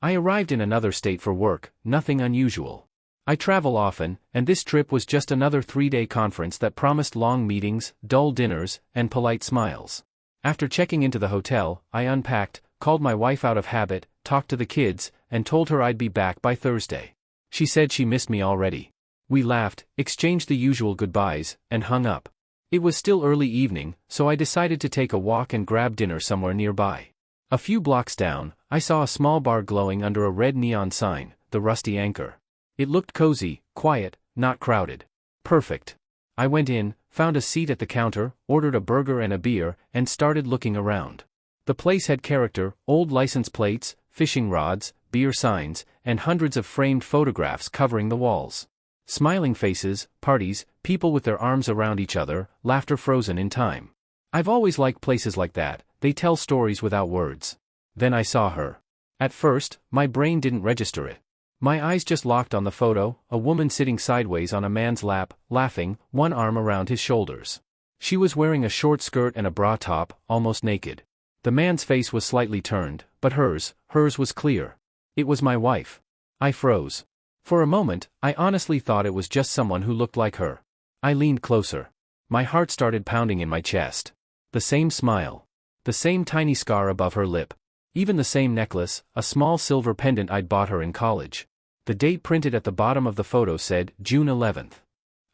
I arrived in another state for work, nothing unusual. I travel often, and this trip was just another 3-day conference that promised long meetings, dull dinners, and polite smiles. After checking into the hotel, I unpacked, called my wife out of habit, talked to the kids, and told her I'd be back by Thursday. She said she missed me already. We laughed, exchanged the usual goodbyes, and hung up. It was still early evening, so I decided to take a walk and grab dinner somewhere nearby. A few blocks down, I saw a small bar glowing under a red neon sign, the Rusty Anchor. It looked cozy, quiet, not crowded. Perfect. I went in, found a seat at the counter, ordered a burger and a beer, and started looking around. The place had character, old license plates, fishing rods, beer signs, and hundreds of framed photographs covering the walls. Smiling faces, parties, people with their arms around each other, laughter frozen in time. I've always liked places like that, they tell stories without words. Then I saw her. At first, my brain didn't register it. My eyes just locked on the photo, a woman sitting sideways on a man's lap, laughing, one arm around his shoulders. She was wearing a short skirt and a bra top, almost naked. The man's face was slightly turned, but hers was clear. It was my wife. I froze. For a moment, I honestly thought it was just someone who looked like her. I leaned closer. My heart started pounding in my chest. The same smile. The same tiny scar above her lip. Even the same necklace, a small silver pendant I'd bought her in college. The date printed at the bottom of the photo said, June 11th.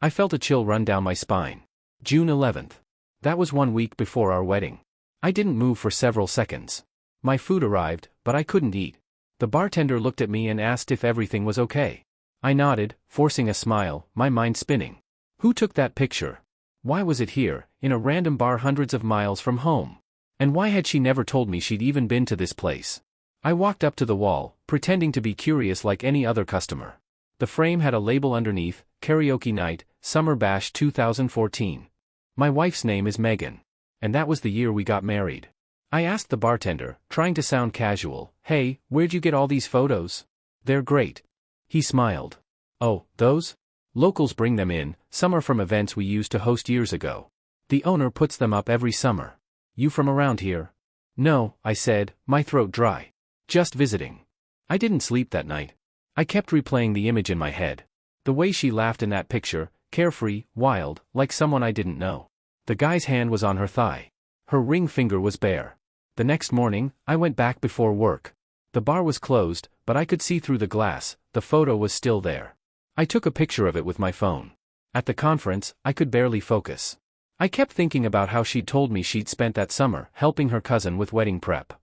I felt a chill run down my spine. June 11th. That was 1 week before our wedding. I didn't move for several seconds. My food arrived, but I couldn't eat. The bartender looked at me and asked if everything was okay. I nodded, forcing a smile, my mind spinning. Who took that picture? Why was it here, in a random bar hundreds of miles from home? And why had she never told me she'd even been to this place? I walked up to the wall, pretending to be curious like any other customer. The frame had a label underneath, Karaoke Night, Summer Bash 2014. My wife's name is Megan. And that was the year we got married. I asked the bartender, trying to sound casual, "Hey, where'd you get all these photos?" "They're great." He smiled. "Oh, those? Locals bring them in, some are from events we used to host years ago. The owner puts them up every summer. You from around here?" "No," I said, my throat dry. "Just visiting." I didn't sleep that night. I kept replaying the image in my head. The way she laughed in that picture, carefree, wild, like someone I didn't know. The guy's hand was on her thigh. Her ring finger was bare. The next morning, I went back before work. The bar was closed, but I could see through the glass, the photo was still there. I took a picture of it with my phone. At the conference, I could barely focus. I kept thinking about how she'd told me she'd spent that summer helping her cousin with wedding prep.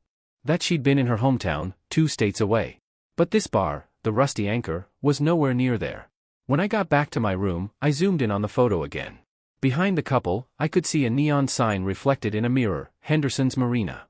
That she'd been in her hometown, 2 states away. But this bar, the Rusty Anchor, was nowhere near there. When I got back to my room, I zoomed in on the photo again. Behind the couple, I could see a neon sign reflected in a mirror, Henderson's Marina.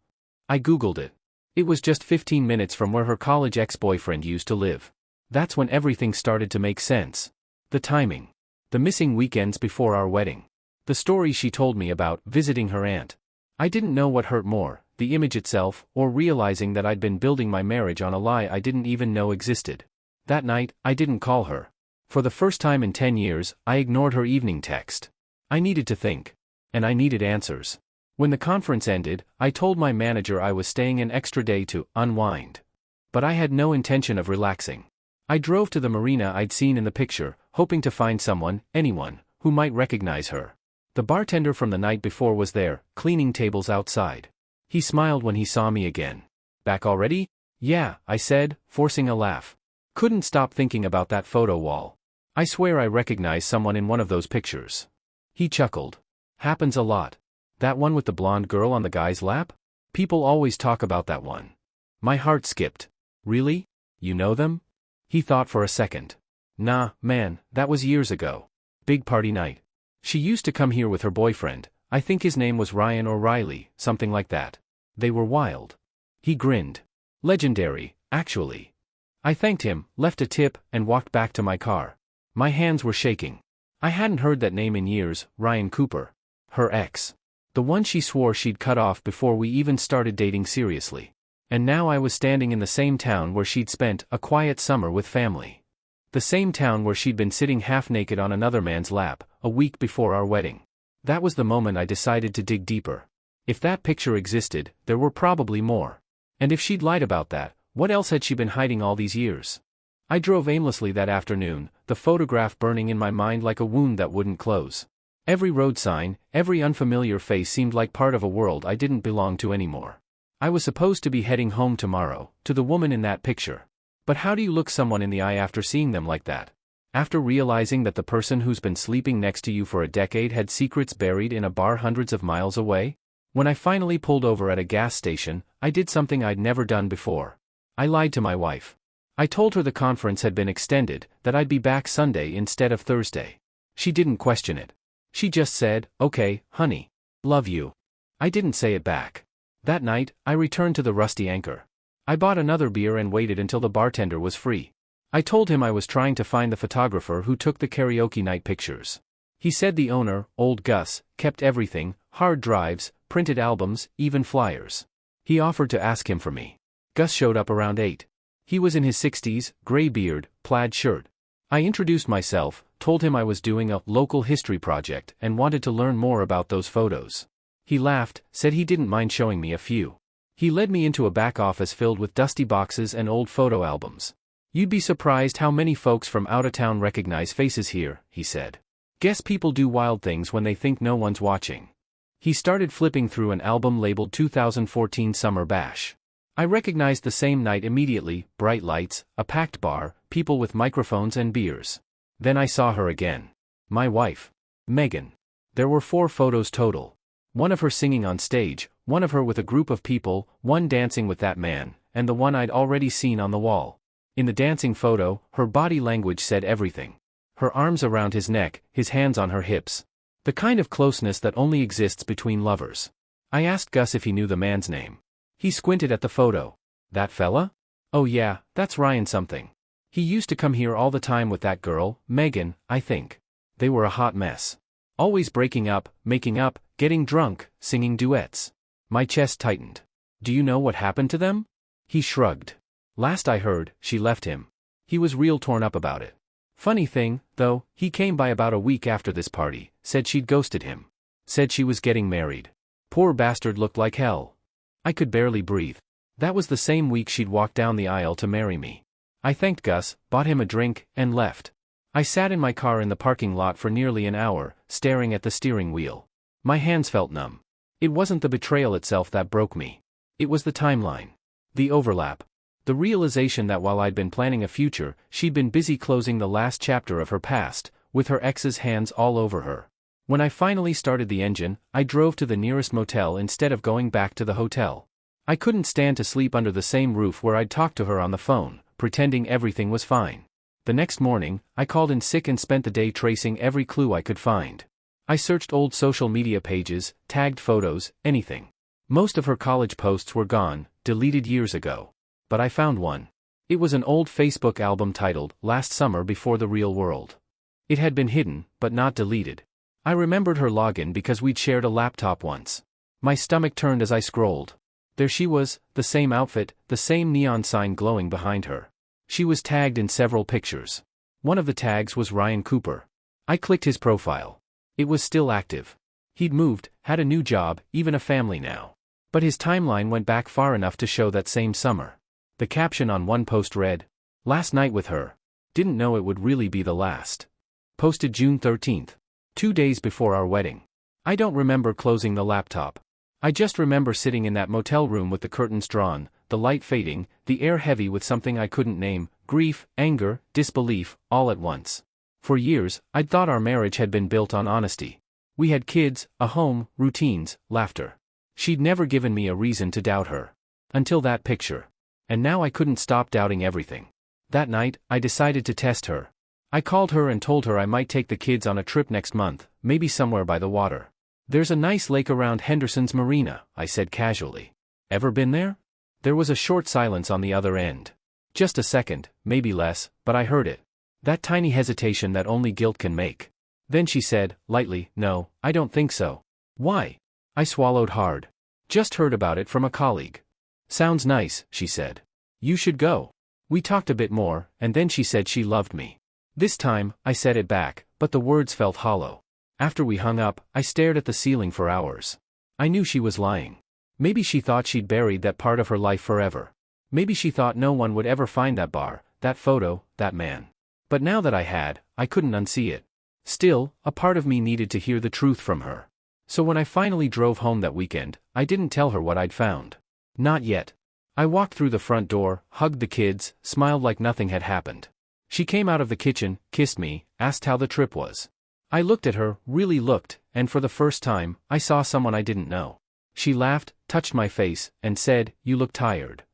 I Googled it. It was just 15 minutes from where her college ex-boyfriend used to live. That's when everything started to make sense. The timing. The missing weekends before our wedding. The story she told me about visiting her aunt. I didn't know what hurt more, the image itself, or realizing that I'd been building my marriage on a lie I didn't even know existed. That night, I didn't call her. For the first time in 10 years, I ignored her evening text. I needed to think. And I needed answers. When the conference ended, I told my manager I was staying an extra day to unwind. But I had no intention of relaxing. I drove to the marina I'd seen in the picture, hoping to find someone, anyone, who might recognize her. The bartender from the night before was there, cleaning tables outside. He smiled when he saw me again. "Back already?" "Yeah," I said, forcing a laugh. Couldn't stop thinking about that photo wall. "I swear I recognize someone in one of those pictures." He chuckled. "Happens a lot. That one with the blonde girl on the guy's lap? People always talk about that one." My heart skipped. "Really? You know them?" He thought for a second. "Nah, man, that was years ago. Big party night. She used to come here with her boyfriend, I think his name was Ryan or Riley, something like that. They were wild." He grinned. "Legendary, actually." I thanked him, left a tip, and walked back to my car. My hands were shaking. I hadn't heard that name in years, Ryan Cooper. Her ex. The one she swore she'd cut off before we even started dating seriously. And now I was standing in the same town where she'd spent a quiet summer with family. The same town where she'd been sitting half-naked on another man's lap, a week before our wedding. That was the moment I decided to dig deeper. If that picture existed, there were probably more. And if she'd lied about that, What else had she been hiding all these years? I drove aimlessly that afternoon, the photograph burning in my mind like a wound that wouldn't close. Every road sign, every unfamiliar face seemed like part of a world I didn't belong to anymore. I was supposed to be heading home tomorrow, to the woman in that picture. But how do you look someone in the eye after seeing them like that? After realizing that the person who's been sleeping next to you for a decade had secrets buried in a bar hundreds of miles away? When I finally pulled over at a gas station, I did something I'd never done before. I lied to my wife. I told her the conference had been extended, that I'd be back Sunday instead of Thursday. She didn't question it. She just said, "Okay, honey. Love you." I didn't say it back. That night, I returned to the Rusty Anchor. I bought another beer and waited until the bartender was free. I told him I was trying to find the photographer who took the karaoke night pictures. He said the owner, old Gus, kept everything, hard drives, printed albums, even flyers. He offered to ask him for me. Gus showed up around 8. He was in his 60s, gray beard, plaid shirt. I introduced myself, told him I was doing a local history project and wanted to learn more about those photos. He laughed, said he didn't mind showing me a few. He led me into a back office filled with dusty boxes and old photo albums. "You'd be surprised how many folks from out of town recognize faces here," he said. "Guess people do wild things when they think no one's watching." He started flipping through an album labeled 2014 Summer Bash. I recognized the same night immediately: bright lights, a packed bar, people with microphones and beers. Then I saw her again. My wife. Megan. There were 4 photos total. One of her singing on stage, one of her with a group of people, one dancing with that man, and the one I'd already seen on the wall. In the dancing photo, her body language said everything. Her arms around his neck, his hands on her hips. The kind of closeness that only exists between lovers. I asked Gus if he knew the man's name. He squinted at the photo. "That fella? Oh yeah, that's Ryan something. He used to come here all the time with that girl, Megan, I think. They were a hot mess. Always breaking up, making up, getting drunk, singing duets." My chest tightened. "Do you know what happened to them?" He shrugged. "Last I heard, she left him. He was real torn up about it. Funny thing, though, he came by about a week after this party, said she'd ghosted him. Said she was getting married. Poor bastard looked like hell. I could barely breathe. That was the same week she'd walked down the aisle to marry me. I thanked Gus, bought him a drink, and left. I sat in my car in the parking lot for nearly an hour, staring at the steering wheel. My hands felt numb. It wasn't the betrayal itself that broke me. It was the timeline. The overlap. The realization that while I'd been planning a future, she'd been busy closing the last chapter of her past, with her ex's hands all over her. When I finally started the engine, I drove to the nearest motel instead of going back to the hotel. I couldn't stand to sleep under the same roof where I'd talked to her on the phone, pretending everything was fine. The next morning, I called in sick and spent the day tracing every clue I could find. I searched old social media pages, tagged photos, anything. Most of her college posts were gone, deleted years ago. But I found one. It was an old Facebook album titled "Last Summer Before the Real World." It had been hidden, but not deleted. I remembered her login because we'd shared a laptop once. My stomach turned as I scrolled. There she was, the same outfit, the same neon sign glowing behind her. She was tagged in several pictures. One of the tags was Ryan Cooper. I clicked his profile. It was still active. He'd moved, had a new job, even a family now. But his timeline went back far enough to show that same summer. The caption on one post read, "Last night with her. Didn't know it would really be the last." Posted June 13th. 2 days before our wedding. I don't remember closing the laptop. I just remember sitting in that motel room with the curtains drawn, the light fading, the air heavy with something I couldn't name, grief, anger, disbelief, all at once. For years, I'd thought our marriage had been built on honesty. We had kids, a home, routines, laughter. She'd never given me a reason to doubt her. Until that picture. And now I couldn't stop doubting everything. That night, I decided to test her. I called her and told her I might take the kids on a trip next month, maybe somewhere by the water. "There's a nice lake around Henderson's Marina," I said casually. "Ever been there?" There was a short silence on the other end. Just a second, maybe less, but I heard it. That tiny hesitation that only guilt can make. Then she said, lightly, "No, I don't think so." "Why?" I swallowed hard. "Just heard about it from a colleague." "Sounds nice," she said. "You should go." We talked a bit more, and then she said she loved me. This time, I said it back, but the words felt hollow. After we hung up, I stared at the ceiling for hours. I knew she was lying. Maybe she thought she'd buried that part of her life forever. Maybe she thought no one would ever find that bar, that photo, that man. But now that I couldn't unsee it. Still, a part of me needed to hear the truth from her. So when I finally drove home that weekend, I didn't tell her what I'd found. Not yet. I walked through the front door, hugged the kids, smiled like nothing had happened. She came out of the kitchen, kissed me, asked how the trip was. I looked at her, really looked, and for the first time, I saw someone I didn't know. She laughed, touched my face, and said, "You look tired."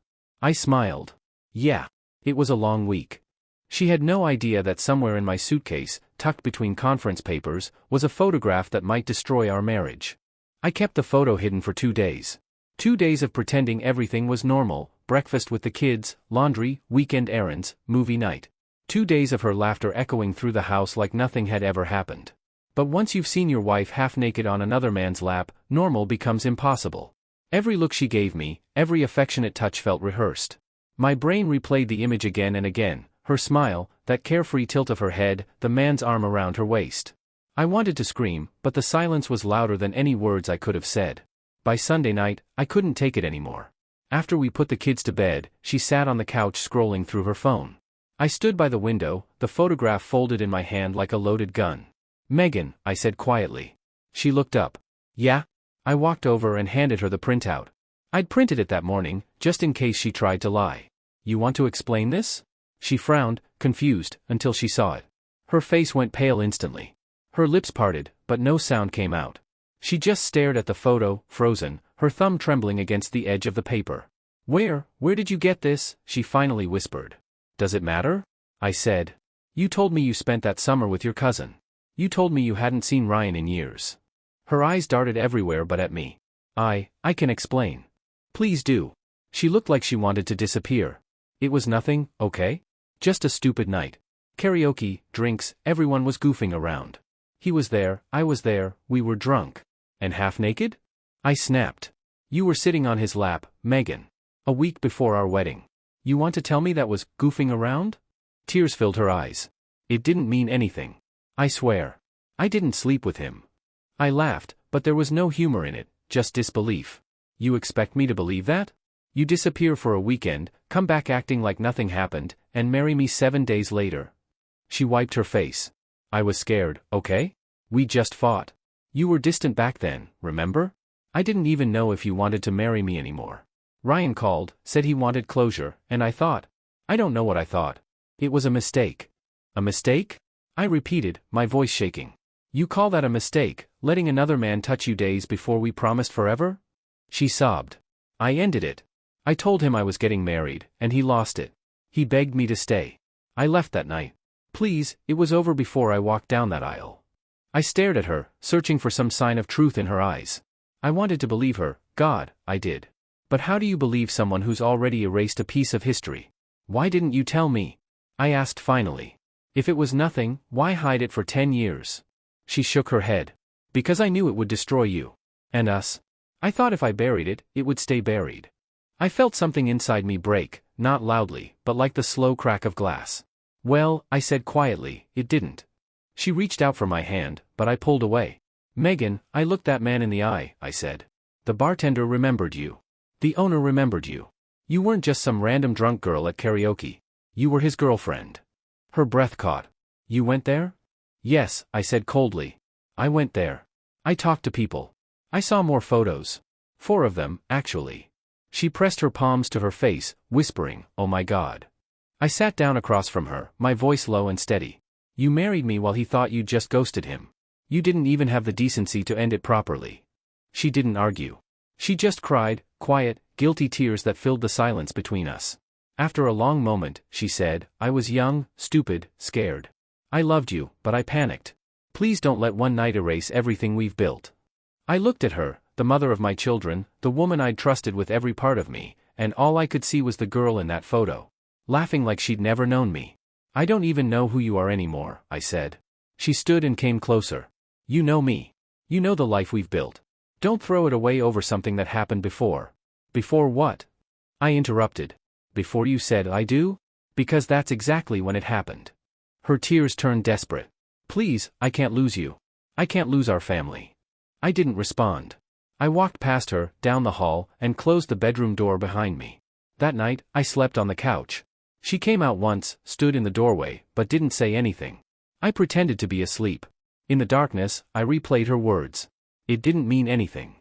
I smiled. Yeah. It was a long week. She had no idea that somewhere in my suitcase, tucked between conference papers, was a photograph that might destroy our marriage. I kept the photo hidden for 2 days. 2 days of pretending everything was normal, breakfast with the kids, laundry, weekend errands, movie night. 2 days of her laughter echoing through the house like nothing had ever happened. But once you've seen your wife half naked on another man's lap, normal becomes impossible. Every look she gave me, every affectionate touch felt rehearsed. My brain replayed the image again and again, her smile, that carefree tilt of her head, the man's arm around her waist. I wanted to scream, but the silence was louder than any words I could have said. By Sunday night, I couldn't take it anymore. After we put the kids to bed, she sat on the couch scrolling through her phone. I stood by the window, the photograph folded in my hand like a loaded gun. "Megan," I said quietly. She looked up. "Yeah?" I walked over and handed her the printout. I'd printed it that morning, just in case she tried to lie. "You want to explain this?" She frowned, confused, until she saw it. Her face went pale instantly. Her lips parted, but no sound came out. She just stared at the photo, frozen, her thumb trembling against the edge of the paper. Where did you get this?" she finally whispered. "Does it matter?" I said. "You told me you spent that summer with your cousin. You told me you hadn't seen Ryan in years." Her eyes darted everywhere but at me. I can explain." "Please do." She looked like she wanted to disappear. "It was nothing, okay? Just a stupid night. Karaoke, drinks, everyone was goofing around. He was there, I was there, we were drunk. And half naked?" I snapped. "You were sitting on his lap, Megan. A week before our wedding. You want to tell me that was goofing around?" Tears filled her eyes. "It didn't mean anything. I swear. I didn't sleep with him." I laughed, but there was no humor in it, just disbelief. "You expect me to believe that? You disappear for a weekend, come back acting like nothing happened, and marry me 7 days later." She wiped her face. "I was scared, okay? We just fought. You were distant back then, remember? I didn't even know if you wanted to marry me anymore. Ryan called, said he wanted closure, and I don't know what I thought. It was a mistake." "A mistake?" I repeated, my voice shaking. "You call that a mistake, letting another man touch you days before we promised forever?" She sobbed. "I ended it. I told him I was getting married, and he lost it. He begged me to stay. I left that night. Please, it was over before I walked down that aisle." I stared at her, searching for some sign of truth in her eyes. I wanted to believe her, God, I did. But how do you believe someone who's already erased a piece of history? "Why didn't you tell me?" I asked finally. "If it was nothing, why hide it for 10 years? She shook her head. "Because I knew it would destroy you. And us. I thought if I buried it, it would stay buried." I felt something inside me break, not loudly, but like the slow crack of glass. "Well," I said quietly, "it didn't." She reached out for my hand, but I pulled away. "Megan, I looked that man in the eye," I said. "The bartender remembered you. The owner remembered you. You weren't just some random drunk girl at karaoke. You were his girlfriend." Her breath caught. "You went there?" "Yes," I said coldly. "I went there. I talked to people. I saw more photos. 4 of them, actually." She pressed her palms to her face, whispering, "Oh my God." I sat down across from her, my voice low and steady. "You married me while he thought you'd just ghosted him. You didn't even have the decency to end it properly." She didn't argue. She just cried, quiet, guilty tears that filled the silence between us. After a long moment, she said, "I was young, stupid, scared. I loved you, but I panicked. Please don't let one night erase everything we've built." I looked at her, the mother of my children, the woman I'd trusted with every part of me, and all I could see was the girl in that photo. Laughing like she'd never known me. "I don't even know who you are anymore," I said. She stood and came closer. "You know me. You know the life we've built. Don't throw it away over something that happened before." "Before what?" I interrupted. "Before you said I do? Because that's exactly when it happened." Her tears turned desperate. "Please, I can't lose you. I can't lose our family." I didn't respond. I walked past her, down the hall, and closed the bedroom door behind me. That night, I slept on the couch. She came out once, stood in the doorway, but didn't say anything. I pretended to be asleep. In the darkness, I replayed her words. It didn't mean anything.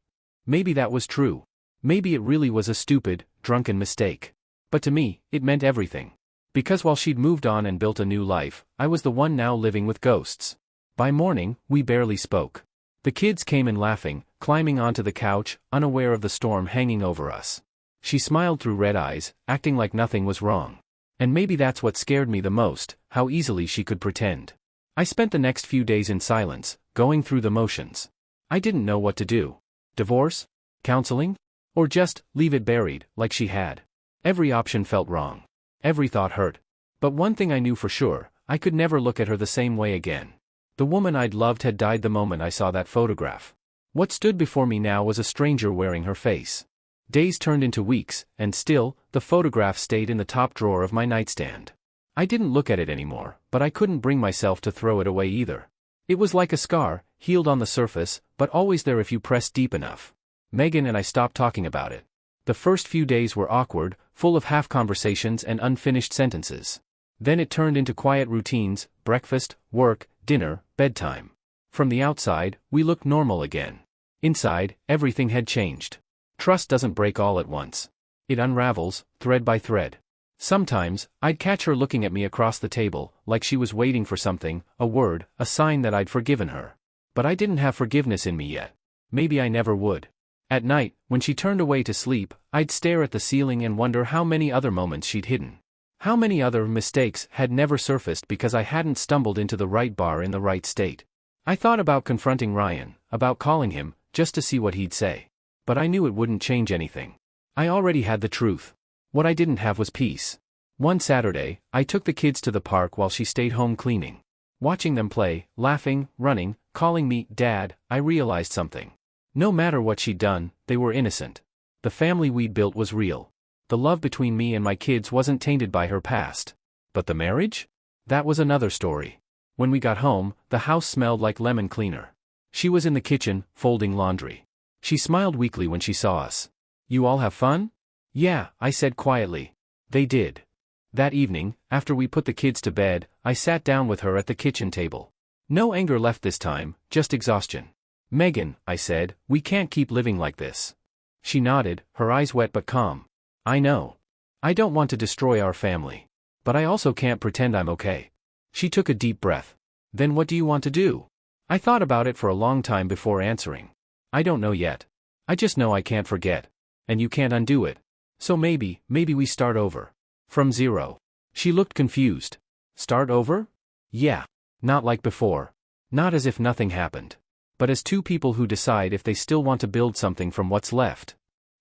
Maybe that was true. Maybe it really was a stupid, drunken mistake. But to me, it meant everything. Because while she'd moved on and built a new life, I was the one now living with ghosts. By morning, we barely spoke. The kids came in laughing, climbing onto the couch, unaware of the storm hanging over us. She smiled through red eyes, acting like nothing was wrong. And maybe that's what scared me the most, how easily she could pretend. I spent the next few days in silence, going through the motions. I didn't know what to do. Divorce? Counseling? Or just leave it buried, like she had. Every option felt wrong. Every thought hurt. But one thing I knew for sure, I could never look at her the same way again. The woman I'd loved had died the moment I saw that photograph. What stood before me now was a stranger wearing her face. Days turned into weeks, and still, the photograph stayed in the top drawer of my nightstand. I didn't look at it anymore, but I couldn't bring myself to throw it away either. It was like a scar, healed on the surface, but always there if you pressed deep enough. Megan and I stopped talking about it. The first few days were awkward, full of half-conversations and unfinished sentences. Then it turned into quiet routines: breakfast, work, dinner, bedtime. From the outside, we looked normal again. Inside, everything had changed. Trust doesn't break all at once. It unravels, thread by thread. Sometimes, I'd catch her looking at me across the table, like she was waiting for something, a word, a sign that I'd forgiven her. But I didn't have forgiveness in me yet. Maybe I never would. At night, when she turned away to sleep, I'd stare at the ceiling and wonder how many other moments she'd hidden. How many other mistakes had never surfaced because I hadn't stumbled into the right bar in the right state. I thought about confronting Ryan, about calling him, just to see what he'd say. But I knew it wouldn't change anything. I already had the truth. What I didn't have was peace. One Saturday, I took the kids to the park while she stayed home cleaning. Watching them play, laughing, running, calling me Dad, I realized something. No matter what she'd done, they were innocent. The family we'd built was real. The love between me and my kids wasn't tainted by her past. But the marriage? That was another story. When we got home, the house smelled like lemon cleaner. She was in the kitchen, folding laundry. She smiled weakly when she saw us. "You all have fun?" "Yeah," I said quietly. They did. That evening, after we put the kids to bed, I sat down with her at the kitchen table. No anger left this time, just exhaustion. "Megan," I said, "we can't keep living like this." She nodded, her eyes wet but calm. "I know. I don't want to destroy our family. But I also can't pretend I'm okay." She took a deep breath. "Then what do you want to do?" I thought about it for a long time before answering. "I don't know yet. I just know I can't forget. And you can't undo it. So maybe we start over. From zero." She looked confused. "Start over?" "Yeah. Not like before. Not as if nothing happened. But as two people who decide if they still want to build something from what's left."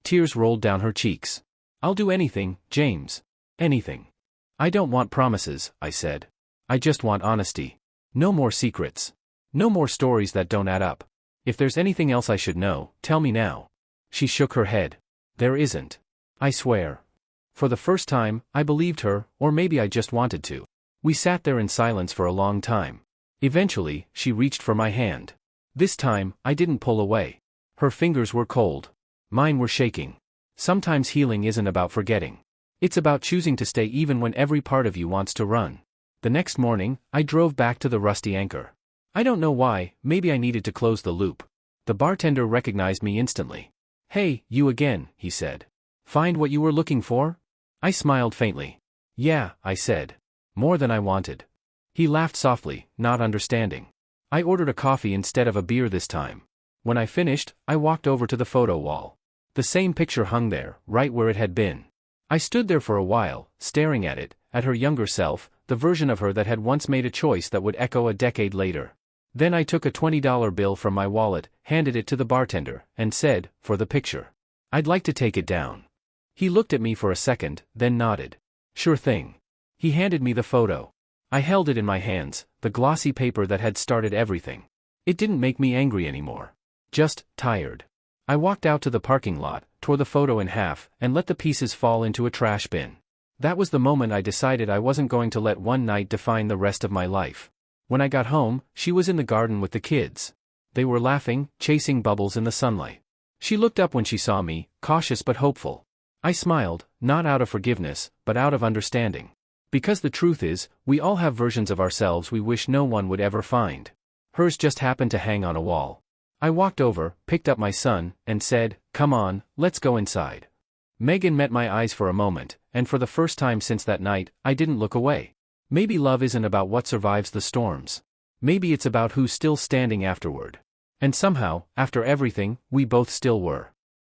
Tears rolled down her cheeks. "I'll do anything, James. Anything. I don't want promises," I said. "I just want honesty. No more secrets. No more stories that don't add up. If there's anything else I should know, tell me now." She shook her head. "There isn't. I swear." For the first time, I believed her, or maybe I just wanted to. We sat there in silence for a long time. Eventually, she reached for my hand. This time, I didn't pull away. Her fingers were cold. Mine were shaking. Sometimes healing isn't about forgetting. It's about choosing to stay even when every part of you wants to run. The next morning, I drove back to the Rusty Anchor. I don't know why, maybe I needed to close the loop. The bartender recognized me instantly. "Hey, you again," he said. "Find what you were looking for?" I smiled faintly. "Yeah," I said. "More than I wanted." He laughed softly, not understanding. I ordered a coffee instead of a beer this time. When I finished, I walked over to the photo wall. The same picture hung there, right where it had been. I stood there for a while, staring at it, at her younger self, the version of her that had once made a choice that would echo a decade later. Then I took a $20 bill from my wallet, handed it to the bartender, and said, "For the picture. I'd like to take it down." He looked at me for a second, then nodded. "Sure thing." He handed me the photo. I held it in my hands, the glossy paper that had started everything. It didn't make me angry anymore. Just tired. I walked out to the parking lot, tore the photo in half, and let the pieces fall into a trash bin. That was the moment I decided I wasn't going to let one night define the rest of my life. When I got home, she was in the garden with the kids. They were laughing, chasing bubbles in the sunlight. She looked up when she saw me, cautious but hopeful. I smiled, not out of forgiveness, but out of understanding. Because the truth is, we all have versions of ourselves we wish no one would ever find. Hers just happened to hang on a wall. I walked over, picked up my son, and said, "Come on, let's go inside." Megan met my eyes for a moment, and for the first time since that night, I didn't look away. Maybe love isn't about what survives the storms. Maybe it's about who's still standing afterward. And somehow, after everything, we both still were.